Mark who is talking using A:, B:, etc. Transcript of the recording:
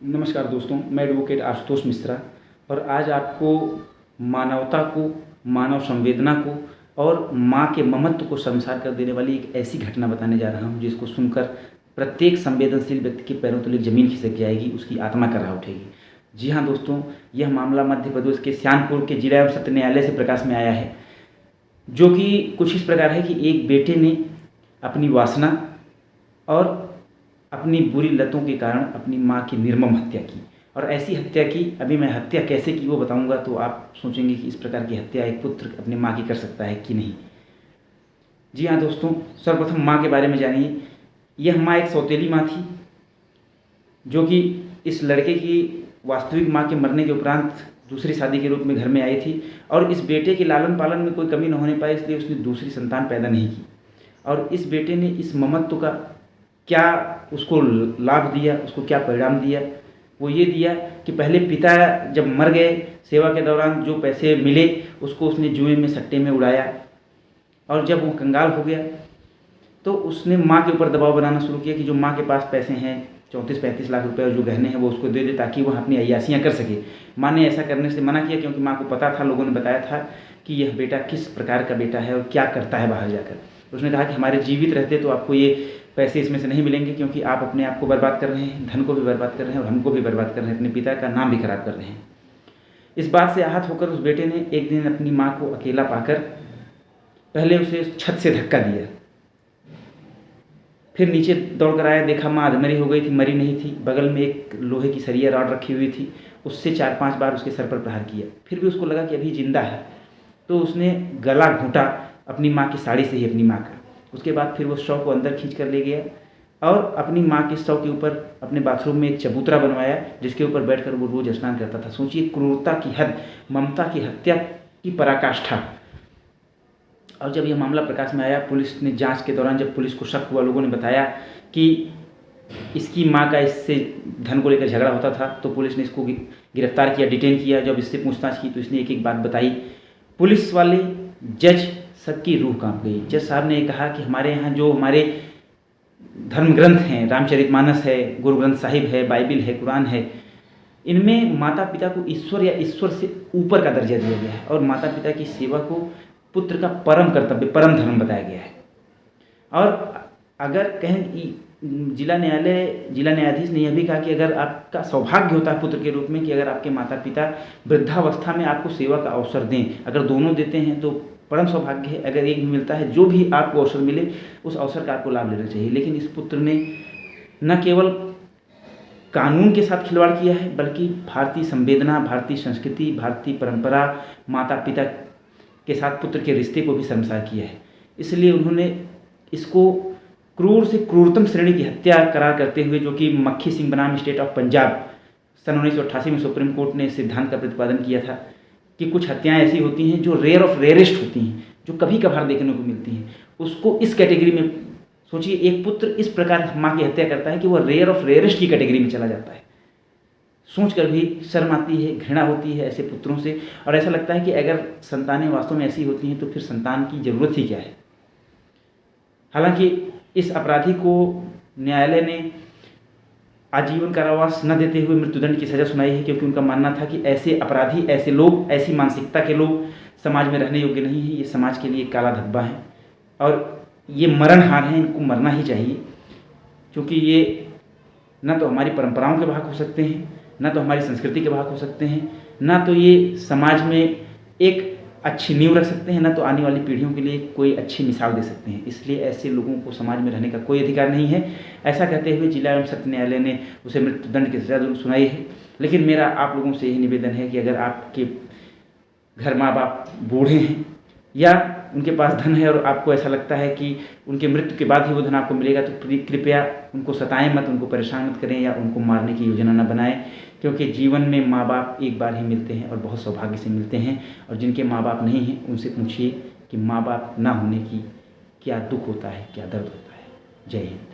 A: नमस्कार दोस्तों, मैं एडवोकेट आशुतोष मिश्रा और आज आपको मानवता को, मानव संवेदना को और माँ के ममत्व को शर्मसार कर देने वाली एक ऐसी घटना बताने जा रहा हूँ जिसको सुनकर प्रत्येक संवेदनशील व्यक्ति के पैरों तले ज़मीन खिसक जाएगी, उसकी आत्मा कर्रा उठेगी। जी हाँ दोस्तों, यह मामला मध्य प्रदेश के श्यामपुर के जिला एवं सत्र न्यायालय से प्रकाश में आया है, जो कि कुछ इस प्रकार है कि एक बेटे ने अपनी वासना और अपनी बुरी लतों के कारण अपनी माँ की निर्मम हत्या की। और ऐसी हत्या की, अभी मैं हत्या कैसे की वो बताऊंगा, तो आप सोचेंगे कि इस प्रकार की हत्या एक पुत्र अपनी माँ की कर सकता है कि नहीं। जी हाँ दोस्तों, सर्वप्रथम माँ के बारे में जानिए। यह माँ एक सौतेली माँ थी, जो कि इस लड़के की वास्तविक माँ के मरने के उपरांत दूसरी शादी के रूप में घर में आई थी और इस बेटे के लालन पालन में कोई कमी न होने पाई, इसलिए उसने दूसरी संतान पैदा नहीं की। और इस बेटे ने इस ममत्व का क्या उसको लाभ दिया, उसको क्या परिणाम दिया, वो ये दिया कि पहले पिता जब मर गए, सेवा के दौरान जो पैसे मिले उसको उसने जुए में, सट्टे में उड़ाया। और जब वो कंगाल हो गया तो उसने माँ के ऊपर दबाव बनाना शुरू किया कि जो माँ के पास पैसे हैं, 34-35 लाख रुपए और जो गहने हैं वो उसको दे दे ताकि वह अपनी अय्यासियाँ कर सके। माँ ने ऐसा करने से मना किया क्योंकि माँ को पता था, लोगों ने बताया था कि यह बेटा किस प्रकार का बेटा है और क्या करता है बाहर जाकर। उसने कहा कि हमारे जीवित रहते तो आपको ये पैसे इसमें से नहीं मिलेंगे, क्योंकि आप अपने आप को बर्बाद कर रहे हैं, धन को भी बर्बाद कर रहे हैं और हमको भी बर्बाद कर रहे हैं, अपने पिता का नाम भी खराब कर रहे हैं। इस बात से आहत होकर उस बेटे ने एक दिन अपनी माँ को अकेला पाकर पहले उसे छत से धक्का दिया, फिर नीचे दौड़ कर आया, देखा माँ अधमरी हो गई थी, मरी नहीं थी। बगल में एक लोहे की सरिया रॉड रखी हुई थी, उससे 4-5 बार उसके सर पर प्रहार किया। फिर भी उसको लगा कि अभी जिंदा है, तो उसने गला घोंटा अपनी माँ की साड़ी से ही अपनी माँ का। उसके बाद फिर वो शव को अंदर खींच कर ले गया और अपनी माँ के शव के ऊपर अपने बाथरूम में एक चबूतरा बनवाया, जिसके ऊपर बैठकर वो रोज स्नान करता था। सोचिए क्रूरता की हद, ममता की हत्या की पराकाष्ठा। और जब यह मामला प्रकाश में आया, पुलिस ने जांच के दौरान जब पुलिस को शक हुआ, लोगों ने बताया कि इसकी माँ का इससे धन को लेकर झगड़ा होता था, तो पुलिस ने इसको गिरफ्तार किया, डिटेन किया। जब इससे पूछताछ की तो इसने एक एक बात बताई। पुलिस वाले, जज, सबकी रूह कांप गई। जज साहब ने कहा कि हमारे यहाँ जो हमारे धर्म ग्रंथ हैं, रामचरितमानस है, गुरु ग्रंथ साहिब है, बाइबिल है, कुरान है, इनमें माता पिता को ईश्वर या ईश्वर से ऊपर का दर्जा दिया गया है और माता पिता की सेवा को पुत्र का परम कर्तव्य, परम धर्म बताया गया है। और अगर कहें, जिला न्यायाधीश ने यह भी कहा कि अगर आपका सौभाग्य होता है पुत्र के रूप में कि अगर आपके माता पिता वृद्धावस्था में आपको सेवा का अवसर दें, अगर दोनों देते हैं तो परम सौभाग्य है। अगर एक भी मिलता है, जो भी आपको अवसर मिले उस अवसर का आपको लाभ लेना चाहिए। लेकिन इस पुत्र ने न केवल कानून के साथ खिलवाड़ किया है, बल्कि भारतीय संवेदना, भारतीय संस्कृति, भारतीय परंपरा, माता पिता के साथ पुत्र के रिश्ते को भी शर्मसार किया है। इसलिए उन्होंने इसको क्रूर से क्रूरतम श्रेणी की हत्या करार करते हुए, जो कि मक्खी सिंह बनाम स्टेट ऑफ पंजाब सन 1988 में सुप्रीम कोर्ट ने इस सिद्धांत का प्रतिपादन किया था कि कुछ हत्याएं ऐसी होती हैं जो रेयर ऑफ रेयरेस्ट होती हैं, जो कभी कभार देखने को मिलती हैं, उसको इस कैटेगरी में सोचिए। एक पुत्र इस प्रकार माँ की हत्या करता है कि वह रेयर ऑफ रेयरेस्ट की कैटेगरी में चला जाता है। सोचकर भी शर्म आती है, घृणा होती है ऐसे पुत्रों से, और ऐसा लगता है कि अगर संतानें वास्तव में ऐसी होती हैं तो फिर संतान की ज़रूरत ही क्या है। हालांकि इस अपराधी को न्यायालय ने आजीवन कारावास न देते हुए मृत्युदंड की सज़ा सुनाई है, क्योंकि उनका मानना था कि ऐसे अपराधी, ऐसे लोग, ऐसी मानसिकता के लोग समाज में रहने योग्य नहीं है। ये समाज के लिए काला धब्बा है और ये मरणहार हैं, इनको मरना ही चाहिए, क्योंकि ये न तो हमारी परंपराओं के वाहक हो सकते हैं, न तो हमारी संस्कृति के वाहक हो सकते हैं, न तो ये समाज में एक अच्छी नींव रख सकते हैं, न तो आने वाली पीढ़ियों के लिए कोई अच्छी मिसाल दे सकते हैं। इसलिए ऐसे लोगों को समाज में रहने का कोई अधिकार नहीं है। ऐसा कहते हुए जिला एवं सत्र न्यायालय ने उसे मृत्युदंड की सजा सुनाई है। लेकिन मेरा आप लोगों से यही निवेदन है कि अगर आपके घर माँ बाप बूढ़े हैं या उनके पास धन है और आपको ऐसा लगता है कि उनके मृत्यु के बाद ही वो धन आपको मिलेगा, तो कृपया उनको सताएं मत, उनको परेशान मत करें या उनको मारने की योजना न बनाएं, क्योंकि जीवन में माँ बाप एक बार ही मिलते हैं और बहुत सौभाग्य से मिलते हैं। और जिनके माँ बाप नहीं हैं उनसे पूछिए कि माँ बाप ना होने की क्या दुख होता है, क्या दर्द होता है। जय हिंद।